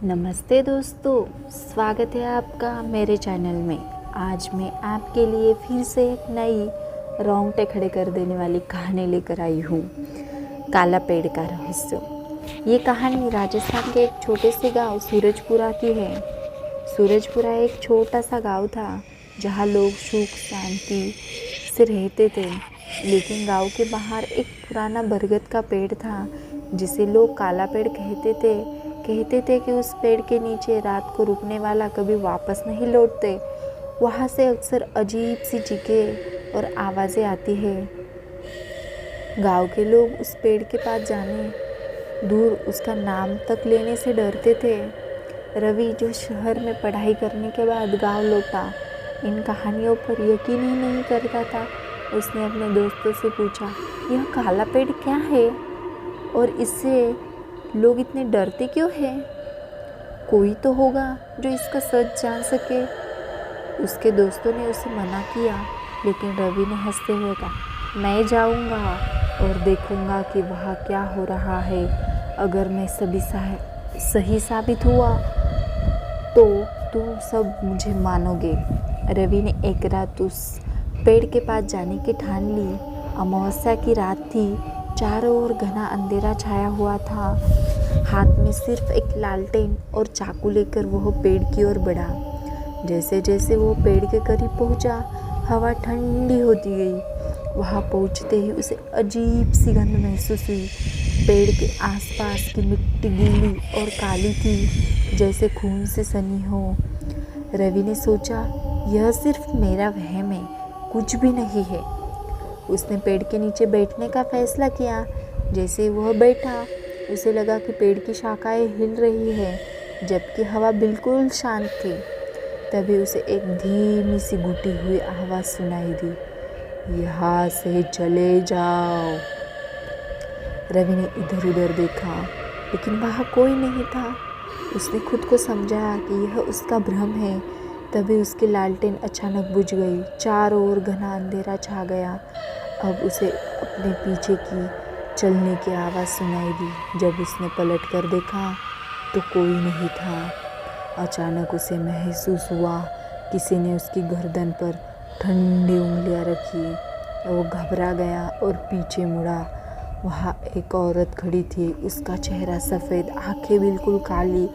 नमस्ते दोस्तों, स्वागत है आपका मेरे चैनल में। आज मैं आपके लिए फिर से एक नई रोंगटे खड़े कर देने वाली कहानी लेकर आई हूँ। काला पेड़ का रहस्य। ये कहानी राजस्थान के एक छोटे से गांव सूरजपुरा की है। सूरजपुरा एक छोटा सा गांव था जहाँ लोग सुख शांति से रहते थे। लेकिन गांव के बाहर एक पुराना बरगद का पेड़ था जिसे लोग काला पेड़ कहते थे कि उस पेड़ के नीचे रात को रुकने वाला कभी वापस नहीं लौटते। वहाँ से अक्सर अजीब सी चीखें और आवाज़ें आती है। गांव के लोग उस पेड़ के पास जाने दूर उसका नाम तक लेने से डरते थे। रवि, जो शहर में पढ़ाई करने के बाद गांव लौटा, इन कहानियों पर यकीन ही नहीं करता था। उसने अपने दोस्तों से पूछा, यह काला पेड़ क्या है और इससे लोग इतने डरते क्यों हैं? कोई तो होगा जो इसका सच जान सके। उसके दोस्तों ने उसे मना किया, लेकिन रवि ने हंसते हुए कहा, मैं जाऊंगा और देखूंगा कि वहाँ क्या हो रहा है। अगर मैं सही साबित हुआ तो तुम सब मुझे मानोगे। रवि ने एक रात उस पेड़ के पास जाने की ठान ली। अमावस्या की रात थी। चारों ओर घना अंधेरा छाया हुआ था। हाथ में सिर्फ एक लालटेन और चाकू लेकर वह पेड़ की ओर बढ़ा। जैसे जैसे वो पेड़ के करीब पहुंचा, हवा ठंडी होती गई। वहां पहुंचते ही उसे अजीब सी गंध महसूस हुई। पेड़ के आसपास की मिट्टी गीली और काली थी, जैसे खून से सनी हो। रवि ने सोचा, यह सिर्फ मेरा वहम है, कुछ भी नहीं है। उसने पेड़ के नीचे बैठने का फैसला किया। जैसे वह बैठा, उसे लगा कि पेड़ की शाखाएं हिल रही है, जबकि हवा बिल्कुल शांत थी। तभी उसे एक धीमी सी घुटी हुई आवाज़ सुनाई दी, यहाँ से चले जाओ। रवि ने इधर उधर देखा, लेकिन वहाँ कोई नहीं था। उसने खुद को समझाया कि यह उसका भ्रम है। तभी उसकी लालटेन अचानक बुझ गई। चारों ओर घना अंधेरा छा गया। अब उसे अपने पीछे की चलने की आवाज़ सुनाई दी। जब उसने पलट कर देखा तो कोई नहीं था। अचानक उसे महसूस हुआ किसी ने उसकी गर्दन पर ठंडी उंगलियां रखी। वो घबरा गया और पीछे मुड़ा। वहाँ एक औरत खड़ी थी। उसका चेहरा सफ़ेद, आंखें बिल्कुल काली,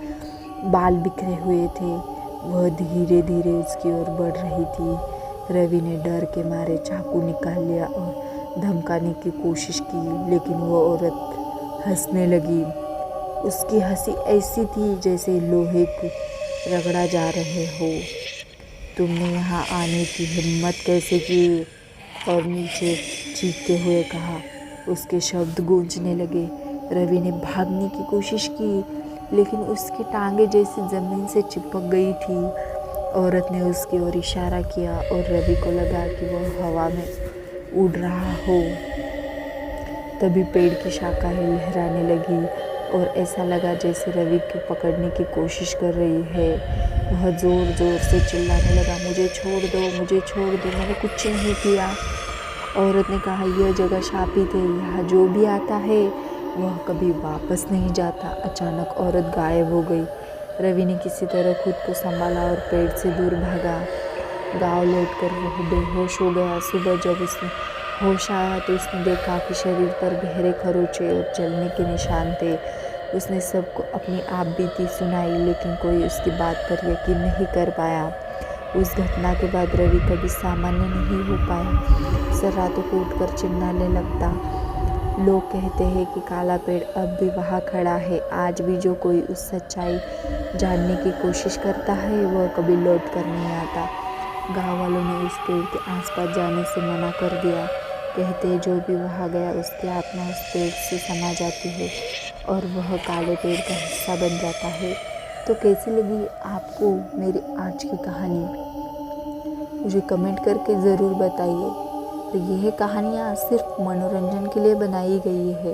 बाल बिखरे हुए थे। वह धीरे धीरे उसकी ओर बढ़ रही थी। रवि ने डर के मारे चाकू निकाल लिया और धमकाने की कोशिश की, लेकिन वो औरत हंसने लगी। उसकी हंसी ऐसी थी जैसे लोहे को रगड़ा जा रहे हो। तुमने यहाँ आने की हिम्मत कैसे की? और नीचे चीखते हुए कहा। उसके शब्द गूंजने लगे। रवि ने भागने की कोशिश की, लेकिन उसकी टांगें जैसी ज़मीन से चिपक गई थी। औरत ने उसकी ओर इशारा किया और रवि को लगा कि वह हवा में उड़ रहा हो। तभी पेड़ की शाखाएं लहराने लगी और ऐसा लगा जैसे रवि को पकड़ने की कोशिश कर रही है। वह ज़ोर ज़ोर से चिल्लाने लगा, मुझे छोड़ दो, मुझे छोड़ दो, मैंने कुछ नहीं किया। औरत ने कहा, यह जगह शापित है, यहाँ जो भी आता है वह कभी वापस नहीं जाता। अचानक औरत गायब हो गई। रवि ने किसी तरह खुद को संभाला और पेड़ से दूर भागा। गांव लौटकर वह बेहोश हो गया। सुबह जब उसने होश आया तो उसने देखा कि शरीर पर गहरे खरोंचे और जलने के निशान थे। उसने सबको अपनी आप बीती सुनाई, लेकिन कोई उसकी बात पर यकीन नहीं कर पाया। उस घटना के बाद रवि कभी सामान्य नहीं हो पाया। सर रातों को उठकर चिल्लाने लगता। लोग कहते हैं कि काला पेड़ अब भी वहाँ खड़ा है। आज भी जो कोई उस सच्चाई जानने की कोशिश करता है वह कभी लौट कर नहीं आता। गाँव वालों ने उस पेड़ के आसपास जाने से मना कर दिया। कहते हैं जो भी वहाँ गया उसकी आत्मा उस पेड़ से समा जाती है और वह काले पेड़ का हिस्सा बन जाता है। तो कैसी लगी आपको मेरी आज की कहानी? मुझे कमेंट करके ज़रूर बताइए। तो यह कहानियाँ सिर्फ मनोरंजन के लिए बनाई गई है।